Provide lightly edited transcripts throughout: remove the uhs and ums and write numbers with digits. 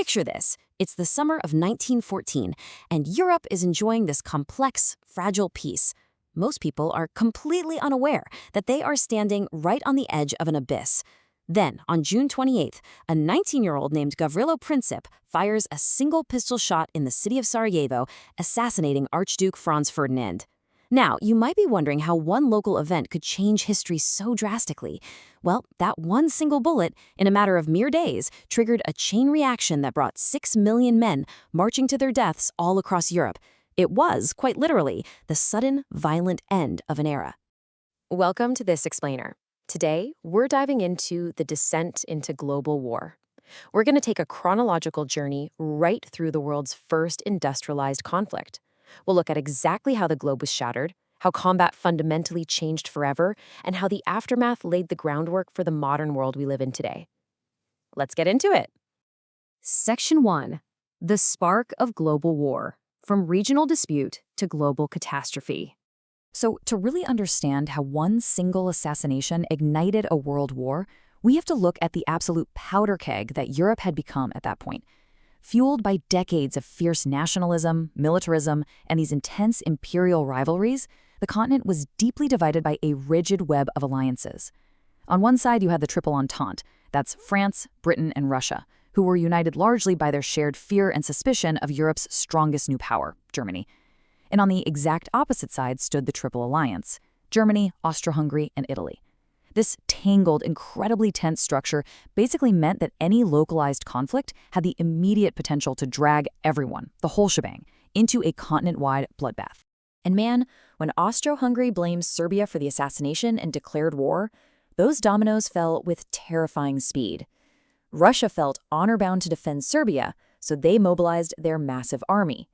Picture this. It's the summer of 1914, and Europe is enjoying this complex, fragile peace. Most people are completely unaware that they are standing right on the edge of an abyss. Then, on June 28th, a 19-year-old named Gavrilo Princip fires a single pistol shot in the city of Sarajevo, assassinating Archduke Franz Ferdinand. Now, you might be wondering how one local event could change history so drastically. Well, that one single bullet, in a matter of mere days, triggered a chain reaction that brought 6 million men marching to their deaths all across Europe. It was, quite literally, the sudden, violent end of an era. Welcome to This Explainer. Today, we're diving into the descent into global war. We're going to take a chronological journey right through the world's first industrialized conflict. We'll look at exactly how the globe was shattered, how combat fundamentally changed forever, and how the aftermath laid the groundwork for the modern world we live in today. Let's get into it. Section 1. The Spark of Global War, from regional dispute to global catastrophe. So, to really understand how one single assassination ignited a world war, we have to look at the absolute powder keg that Europe had become at that point. Fueled by decades of fierce nationalism, militarism, and these intense imperial rivalries, the continent was deeply divided by a rigid web of alliances. On one side, you had the Triple Entente, that's France, Britain, and Russia, who were united largely by their shared fear and suspicion of Europe's strongest new power, Germany. And on the exact opposite side stood the Triple Alliance, Germany, Austro-Hungary, and Italy. This tangled, incredibly tense structure basically meant that any localized conflict had the immediate potential to drag everyone, the whole shebang, into a continent-wide bloodbath. And man, when Austro-Hungary blamed Serbia for the assassination and declared war, those dominoes fell with terrifying speed. Russia felt honor-bound to defend Serbia, so they mobilized their massive army.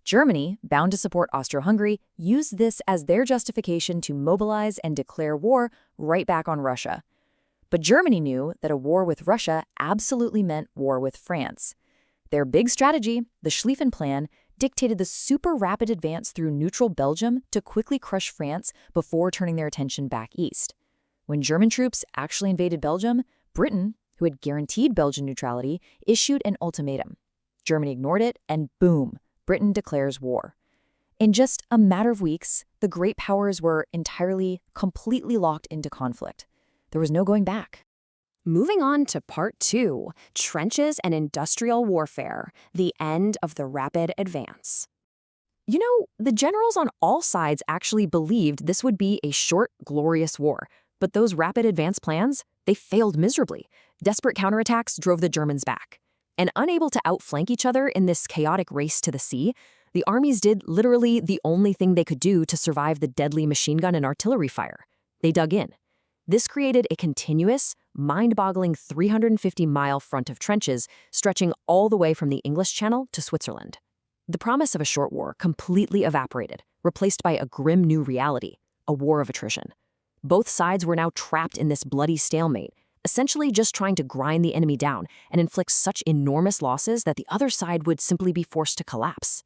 Germany, bound to support Austro-Hungary, used this as their justification to mobilize and declare war right back on Russia. But Germany knew that a war with Russia absolutely meant war with France. Their big strategy, the Schlieffen Plan, dictated the super rapid advance through neutral Belgium to quickly crush France before turning their attention back east. When German troops actually invaded Belgium, Britain, who had guaranteed Belgian neutrality, issued an ultimatum. Germany ignored it, and boom, Britain declares war. In just a matter of weeks, the great powers were completely locked into conflict. There was no going back. Moving on to Part 2, Trenches and Industrial Warfare, the end of the rapid advance. You know, the generals on all sides actually believed this would be a short, glorious war, but those rapid advance plans, they failed miserably. Desperate counterattacks drove the Germans back. And unable to outflank each other in this chaotic race to the sea, the armies did literally the only thing they could do to survive the deadly machine gun and artillery fire. They dug in. This created a continuous, mind-boggling 350-mile front of trenches stretching all the way from the English Channel to Switzerland. The promise of a short war completely evaporated, replaced by a grim new reality, a war of attrition. Both sides were now trapped in this bloody stalemate, essentially just trying to grind the enemy down and inflict such enormous losses that the other side would simply be forced to collapse.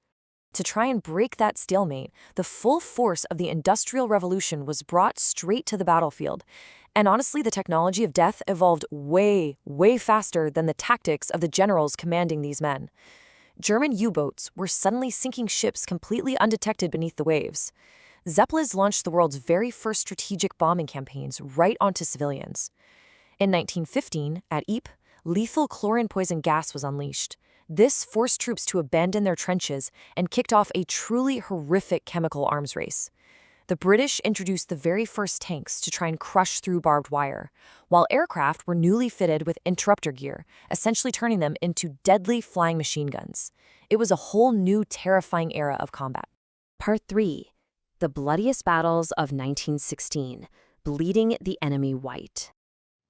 To try and break that stalemate, the full force of the Industrial Revolution was brought straight to the battlefield. And honestly, the technology of death evolved way, way faster than the tactics of the generals commanding these men. German U-boats were suddenly sinking ships completely undetected beneath the waves. Zeppelins launched the world's very first strategic bombing campaigns right onto civilians. In 1915, at Ypres, lethal chlorine-poison gas was unleashed. This forced troops to abandon their trenches and kicked off a truly horrific chemical arms race. The British introduced the very first tanks to try and crush through barbed wire, while aircraft were newly fitted with interruptor gear, essentially turning them into deadly flying machine guns. It was a whole new terrifying era of combat. Part 3. The bloodiest battles of 1916, bleeding the enemy white.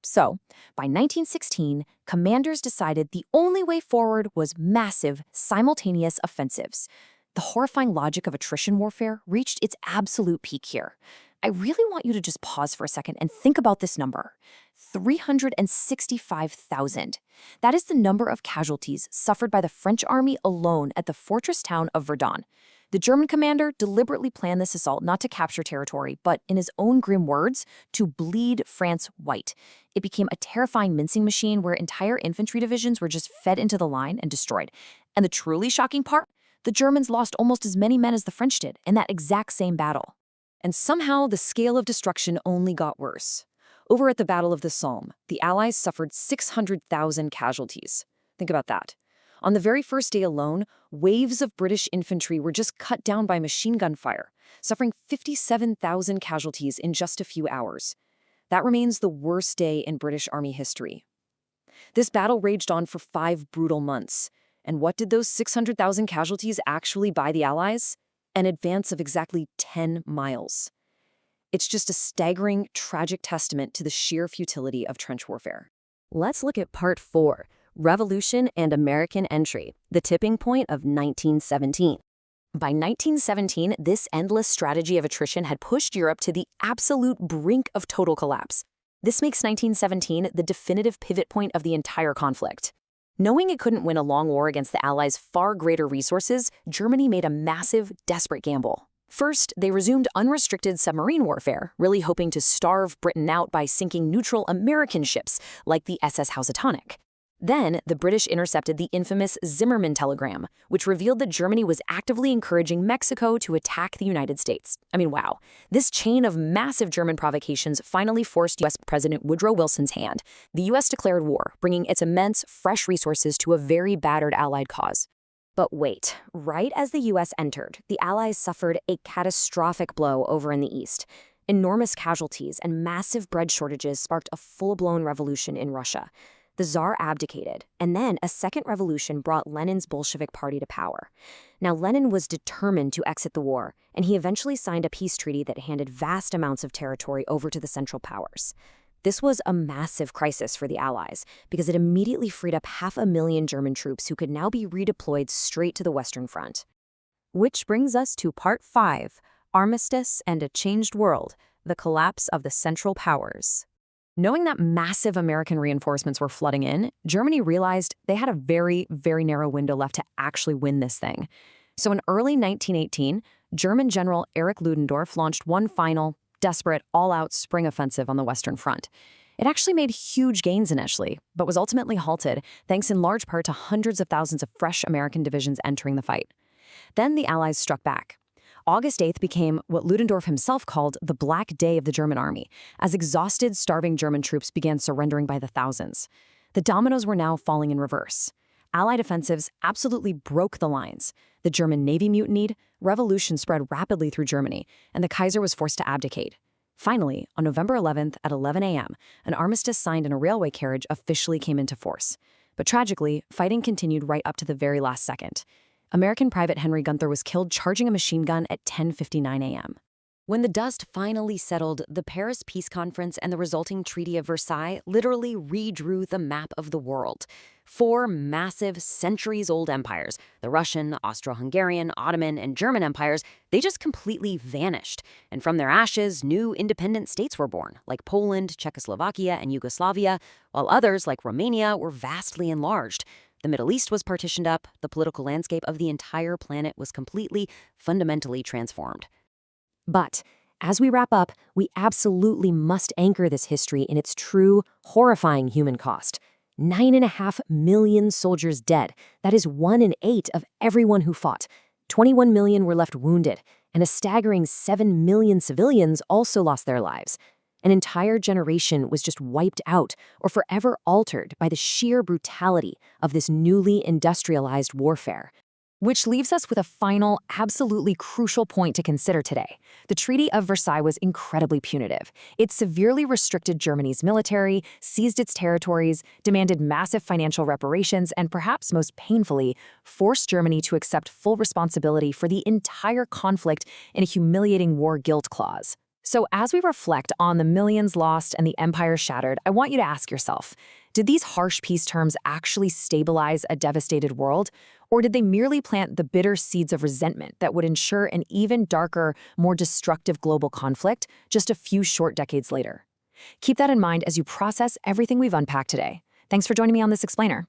So, by 1916, commanders decided the only way forward was massive, simultaneous offensives. The horrifying logic of attrition warfare reached its absolute peak here. I really want you to just pause for a second and think about this number. 365,000. That is the number of casualties suffered by the French army alone at the fortress town of Verdun. The German commander deliberately planned this assault not to capture territory, but, in his own grim words, to bleed France white. It became a terrifying mincing machine where entire infantry divisions were just fed into the line and destroyed. And the truly shocking part? The Germans lost almost as many men as the French did in that exact same battle. And somehow the scale of destruction only got worse. Over at the Battle of the Somme, the Allies suffered 600,000 casualties. Think about that. On the very first day alone, waves of British infantry were just cut down by machine gun fire, suffering 57,000 casualties in just a few hours. That remains the worst day in British Army history. This battle raged on for 5 brutal months. And what did those 600,000 casualties actually buy the Allies? An advance of exactly 10 miles. It's just a staggering, tragic testament to the sheer futility of trench warfare. Let's look at Part 4, Revolution and American Entry, the tipping point of 1917. By 1917, this endless strategy of attrition had pushed Europe to the absolute brink of total collapse. This makes 1917 the definitive pivot point of the entire conflict. Knowing it couldn't win a long war against the Allies' far greater resources, Germany made a massive, desperate gamble. First, they resumed unrestricted submarine warfare, really hoping to starve Britain out by sinking neutral American ships like the SS Housatonic. Then, the British intercepted the infamous Zimmermann telegram, which revealed that Germany was actively encouraging Mexico to attack the United States. I mean, wow. This chain of massive German provocations finally forced U.S. President Woodrow Wilson's hand. The U.S. declared war, bringing its immense, fresh resources to a very battered Allied cause. But wait, right as the U.S. entered, the Allies suffered a catastrophic blow over in the East. Enormous casualties and massive bread shortages sparked a full-blown revolution in Russia. The Tsar abdicated, and then a second revolution brought Lenin's Bolshevik Party to power. Now, Lenin was determined to exit the war, and he eventually signed a peace treaty that handed vast amounts of territory over to the Central Powers. This was a massive crisis for the Allies, because it immediately freed up 500,000 German troops who could now be redeployed straight to the Western Front. Which brings us to Part 5, Armistice and a Changed World, the Collapse of the Central Powers. Knowing that massive American reinforcements were flooding in, Germany realized they had a very, very narrow window left to actually win this thing. So in early 1918, German General Erich Ludendorff launched one final, desperate, all-out spring offensive on the Western Front. It actually made huge gains initially, but was ultimately halted, thanks in large part to hundreds of thousands of fresh American divisions entering the fight. Then the Allies struck back. August 8th became what Ludendorff himself called the Black Day of the German army, as exhausted, starving German troops began surrendering by the thousands. The dominoes were now falling in reverse. Allied offensives absolutely broke the lines. The German Navy mutinied, revolution spread rapidly through Germany, and the Kaiser was forced to abdicate. Finally, on November 11th at 11 a.m., an armistice signed in a railway carriage officially came into force. But tragically, fighting continued right up to the very last second. American Private Henry Gunther was killed charging a machine gun at 10:59 a.m. When the dust finally settled, the Paris Peace Conference and the resulting Treaty of Versailles literally redrew the map of the world. 4 massive, centuries-old empires, the Russian, Austro-Hungarian, Ottoman, and German empires, they just completely vanished. And from their ashes, new independent states were born, like Poland, Czechoslovakia, and Yugoslavia, while others, like Romania, were vastly enlarged. The Middle East was partitioned up, the political landscape of the entire planet was completely, fundamentally transformed. But as we wrap up, we absolutely must anchor this history in its true, horrifying human cost. 9.5 million soldiers dead. That is 1 in 8 of everyone who fought. 21 million were left wounded, and a staggering 7 million civilians also lost their lives. An entire generation was just wiped out or forever altered by the sheer brutality of this newly industrialized warfare. Which leaves us with a final, absolutely crucial point to consider today. The Treaty of Versailles was incredibly punitive. It severely restricted Germany's military, seized its territories, demanded massive financial reparations, and perhaps most painfully, forced Germany to accept full responsibility for the entire conflict in a humiliating war guilt clause. So as we reflect on the millions lost and the empire shattered, I want you to ask yourself, did these harsh peace terms actually stabilize a devastated world? Or did they merely plant the bitter seeds of resentment that would ensure an even darker, more destructive global conflict just a few short decades later? Keep that in mind as you process everything we've unpacked today. Thanks for joining me on this explainer.